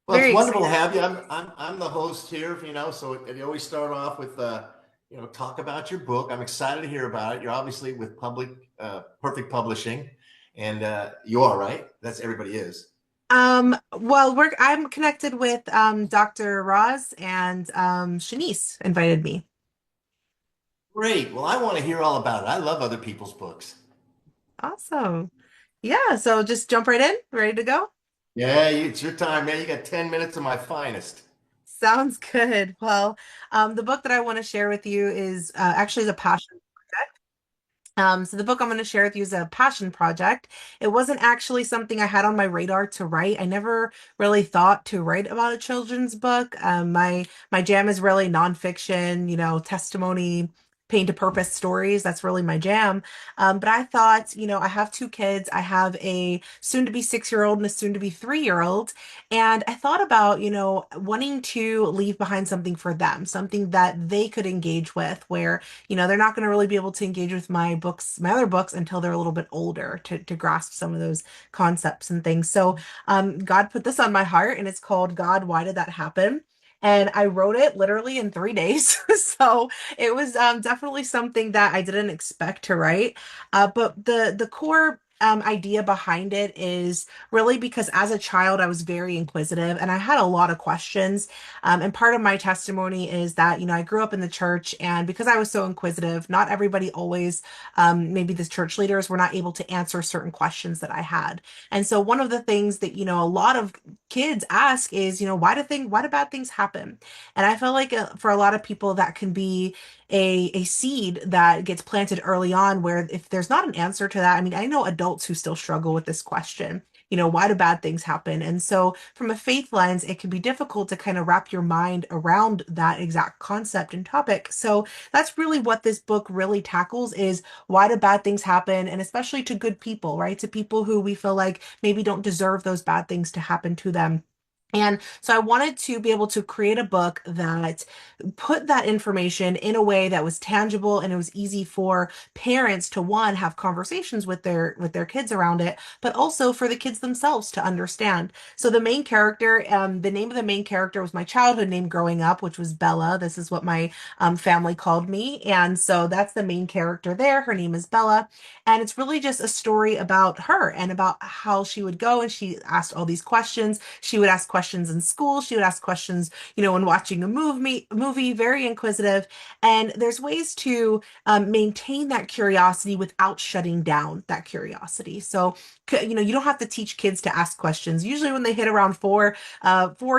Well, it's Very wonderful to excited. have you. I'm the host here, so you always start off with talk about your book. I'm excited to hear about it. You're obviously with Perfect Publishing, and you are right. That's everybody is. Well, I'm connected with Dr. Roz and Shanice invited me. Great. Well, I want to hear all about it. I love other people's books. Awesome. Yeah, so just jump right in, ready to go? Yeah, it's your time, man. You got 10 minutes of my finest. Sounds good. Well, the book that I want to share with you is actually is a passion project. So the book I'm going to share with you is a passion project. It wasn't actually something I had on my radar to write. I never really thought to write about a children's book. My jam is really nonfiction, testimony, pain to purpose stories. That's really my jam. But I thought, I have two kids. I have a soon to be 6-year old and a soon to be 3-year old. And I thought about, wanting to leave behind something for them, something that they could engage with, where they're not going to really be able to engage with my other books until they're a little bit older to grasp some of those concepts and things. So, God put this on my heart, and it's called God, Why Did That Happen? And I wrote it literally in 3 days. So it was definitely something that I didn't expect to write. But the core idea behind it is really because as a child, I was very inquisitive and I had a lot of questions. And part of my testimony is that, I grew up in the church, and because I was so inquisitive, not everybody always, maybe the church leaders were not able to answer certain questions that I had. And so one of the things that, a lot of kids ask is, why do bad things happen? And I feel like for a lot of people that can be a seed that gets planted early on, where if there's not an answer to that, I mean, I know adults who still struggle with this question. Why do bad things happen? And so, from a faith lens, it can be difficult to kind of wrap your mind around that exact concept and topic. So, that's really what this book really tackles is why do bad things happen? And especially to good people, right? To people who we feel like maybe don't deserve those bad things to happen to them. And so I wanted to be able to create a book that put that information in a way that was tangible and it was easy for parents to one have conversations with their kids around it, but also for the kids themselves to understand. So the main character, the name of the main character was my childhood name growing up, which was Bella. This is what my family called me, and so that's the main character there. Her name is Bella, and it's really just a story about her and about how she would go and she asked all these questions. She would ask questions in school. She would ask questions, when watching a movie, very inquisitive. And there's ways to maintain that curiosity without shutting down that curiosity. So, you don't have to teach kids to ask questions. Usually when they hit around 4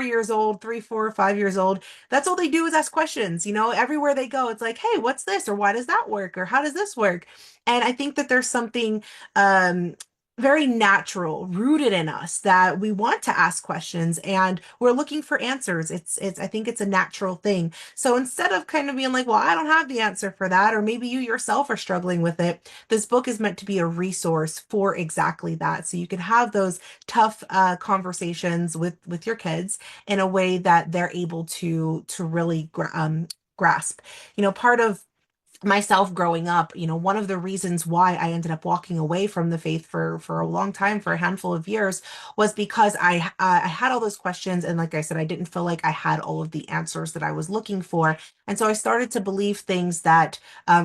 years old, 3, 4, 5 years old, that's all they do is ask questions. Everywhere they go, it's like, hey, what's this? Or why does that work? Or how does this work? And I think that there's something um, very natural rooted in us that we want to ask questions and we're looking for answers. I think it's a natural thing. So instead of kind of being like, well, I don't have the answer for that, or maybe you yourself are struggling with it, this book is meant to be a resource for exactly that. So you can have those tough conversations with your kids in a way that they're able to really grasp. Part of myself growing up, one of the reasons why I ended up walking away from the faith for a long time, for a handful of years, was because I had all those questions, and like I said, I didn't feel like I had all of the answers that I was looking for, and so I started to believe things that,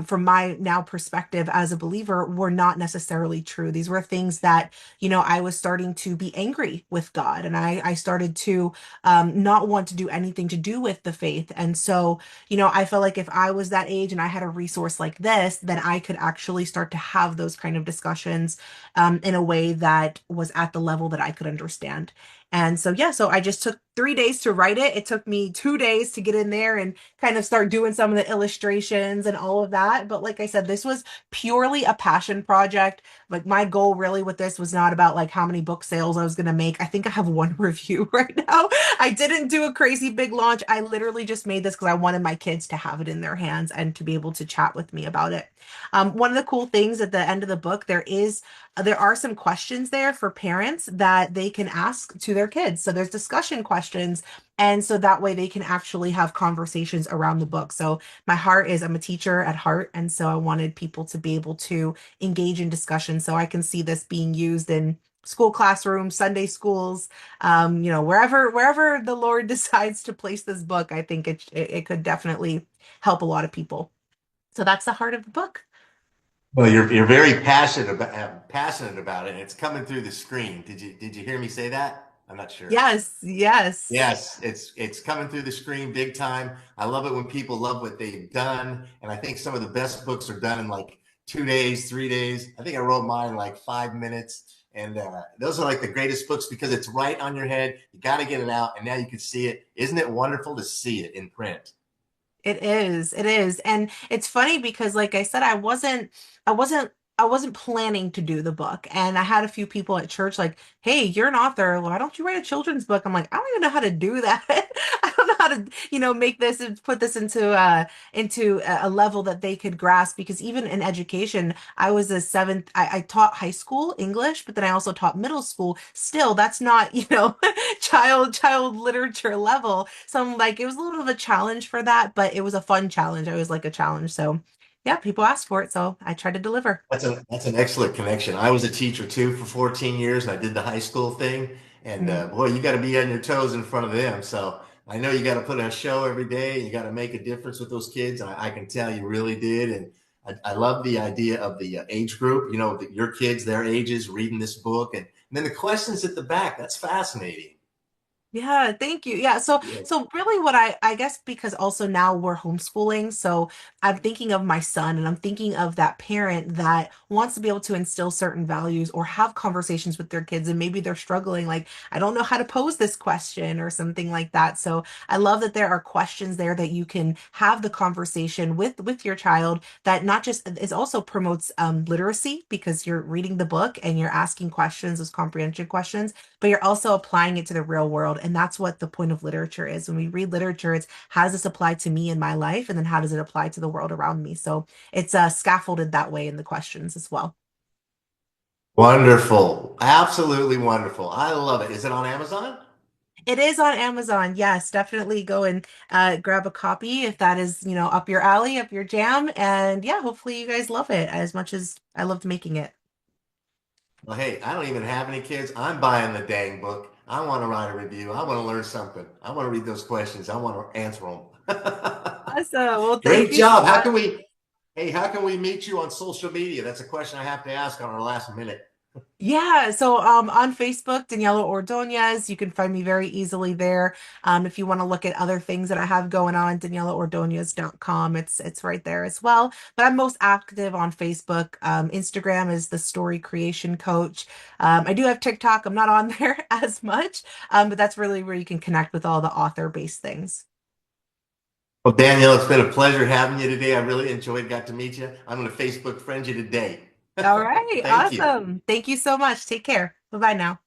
from my now perspective as a believer, were not necessarily true. These were things that, I was starting to be angry with God, and I started to not want to do anything to do with the faith, and so I felt like if I was that age and I had a resource like this, then I could actually start to have those kind of discussions in a way that was at the level that I could understand. And so, yeah, so I just took 3 days to write it. It took me 2 days to get in there and kind of start doing some of the illustrations and all of that. But like I said, this was purely a passion project. Like my goal really with this was not about like how many book sales I was going to make. I think I have one review right now. I didn't do a crazy big launch. I literally just made this because I wanted my kids to have it in their hands and to be able to chat with me about it. One of the cool things at the end of the book, there are some questions there for parents that they can ask to their kids. So there's discussion questions. And so that way they can actually have conversations around the book. So my heart is I'm a teacher at heart. And so I wanted people to be able to engage in discussion. So I can see this being used in school classrooms, Sunday schools, wherever the Lord decides to place this book, I think it could definitely help a lot of people. So that's the heart of the book. Well, you're very passionate about it, and it's coming through the screen. Did you hear me say that? I'm not sure. Yes, yes. Yes, it's coming through the screen big time. I love it when people love what they've done, and I think some of the best books are done in like 2 days, 3 days. I think I wrote mine in like 5 minutes, and those are like the greatest books because it's right on your head. You got to get it out, and now you can see it. Isn't it wonderful to see it in print? It is. It is. And it's funny because like I said, I wasn't I wasn't planning to do the book. And I had a few people at church like, "Hey, you're an author. Why don't you write a children's book?" I'm like, "I don't even know how to do that. I don't know how to, make this and put this into a level that they could grasp because even in education, I was a seventh I taught high school English, but then I also taught middle school. Still, that's not, child literature level. So I'm like, it was a little bit of a challenge for that, but it was a fun challenge. I always like a challenge. So yeah, people asked for it, so I tried to deliver. That's an excellent connection. I was a teacher too for 14 years, and I did the high school thing. And Mhm. boy, you got to be on your toes in front of them. So I know you got to put on a show every day. You got to make a difference with those kids. And I can tell you really did. And I love the idea of the age group. Your kids, their ages, reading this book, and then the questions at the back. That's fascinating. Yeah, thank you. Yeah, so Yeah. so really what I guess because also now we're homeschooling, so I'm thinking of my son and I'm thinking of that parent that wants to be able to instill certain values or have conversations with their kids and maybe they're struggling like I don't know how to pose this question or something like that. So I love that there are questions there that you can have the conversation with your child that not just is also promotes literacy because you're reading the book and you're asking questions, those comprehension questions, but you're also applying it to the real world. And that's what the point of literature is. When we read literature, it's how does this apply to me in my life? And then how does it apply to the world around me? So it's scaffolded that way in the questions as well. Wonderful. Absolutely wonderful. I love it. Is it on Amazon? It is on Amazon. Yes, definitely go and grab a copy if that is, up your alley, up your jam. And yeah, hopefully you guys love it as much as I loved making it. Well, hey, I don't even have any kids. I'm buying the dang book. I want to write a review. I want to learn something. I want to read those questions. I want to answer them. Awesome. Well, thank Great you so job. much. How can we meet you on social media? That's a question I have to ask on our last minute. Yeah, so on Facebook, Daniella Ordonez, you can find me very easily there. If you want to look at other things that I have going on, DanielaOrdonez.com, it's right there as well. But I'm most active on Facebook. Instagram is the Story Creation Coach. I do have TikTok. I'm not on there as much, but that's really where you can connect with all the author-based things. Well, Danielle, it's been a pleasure having you today. I really enjoyed, got to meet you. I'm going to Facebook friend you today. All right, Thank you. awesome. Thank you so much. Take care. Bye-bye now.